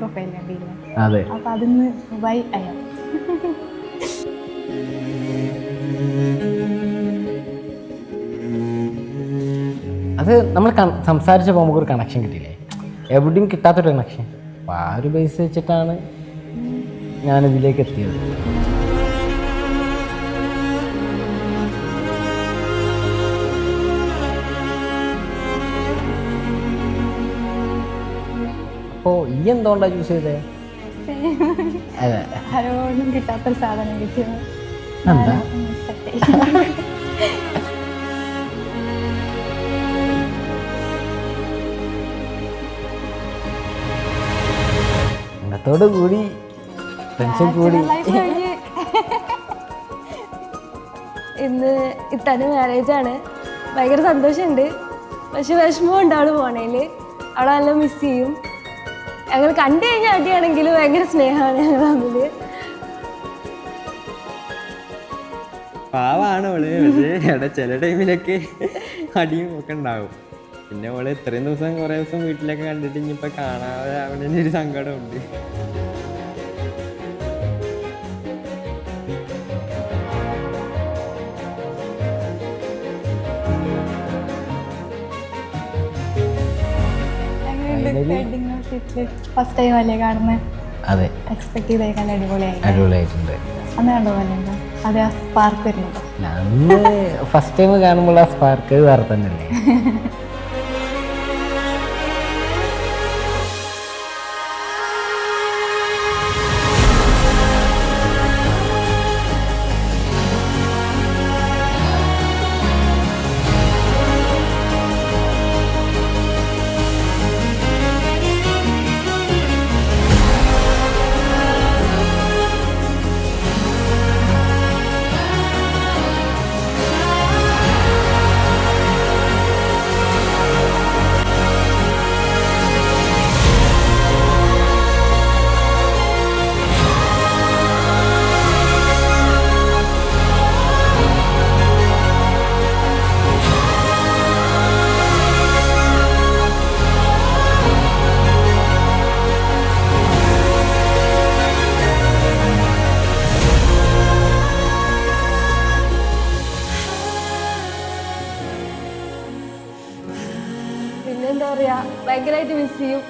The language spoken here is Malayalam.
പ്രൊഫൈൽ കണ്ടില്ലേ? അതെ. അപ്പൊ അതിന്ന് വൈ അയാൾ അത് നമ്മൾ സംസാരിച്ചപ്പോൾ നമുക്കൊരു കണക്ഷൻ കിട്ടിയില്ലേ, എവിടെയും കിട്ടാത്തൊരു കണക്ഷൻ. അപ്പം ആ ഒരു ബേസ് വെച്ചിട്ടാണ് ഞാനിതിലേക്ക് എത്തിയത്. അപ്പോൾ ഈ എന്തുകൊണ്ടാണ് ചൂസ് ചെയ്തത്? അതെ, ആരോടും കിട്ടാത്തൊരു സാധനം കിട്ടിയത്. എന്താ ത്തോട് കൂടി ടെൻഷൻ കൂടി. ഇന്ന് ഇത്തന്നെ മാരേജാണ്. ഭയങ്കര സന്തോഷമുണ്ട്, പക്ഷെ വിഷമം ഉണ്ടാവള് പോണേല്. അവളെ നല്ല മിസ് ചെയ്യും. ഞങ്ങൾ കണ്ടു കഴിഞ്ഞാൽ അടിയാണെങ്കിലും ഭയങ്കര സ്നേഹമാണ് ഞങ്ങൾ തമ്മിൽ. പാവാണ് അവള്, പക്ഷേ ഇവിടെ ചില ടൈമിലൊക്കെ അടിയും ഒക്കെ ഉണ്ടാവും. പിന്നെ അവള് ഇത്രയും ദിവസം കുറേ ദിവസം വീട്ടിലൊക്കെ കണ്ടിട്ട് ഇനിയിപ്പോൾ കാണാതെ അവൻ്റെ ഒരു സങ്കടമുണ്ട്. ഫസ്റ്റ് ടൈം അല്ലേ കാണുന്നത്? അതെ, എക്സ്പെക്ട് ചെയ്തേക്കാൾ അടിപൊളിയായിട്ടുണ്ട്. അന്ന് കണ്ട പോലെ ഉണ്ടോ? അതെ, ആ സ്പാർക്ക് വരുന്നുണ്ടോ? അന്ന് ഫസ്റ്റ് ടൈം കാണുമ്പോൾ ആ സ്പാർക്ക് വേറെ തന്നെ അല്ലേ? പിന്നെന്താ പറയാ, ഭയങ്കരമായിട്ട് മിസ് ചെയ്യും.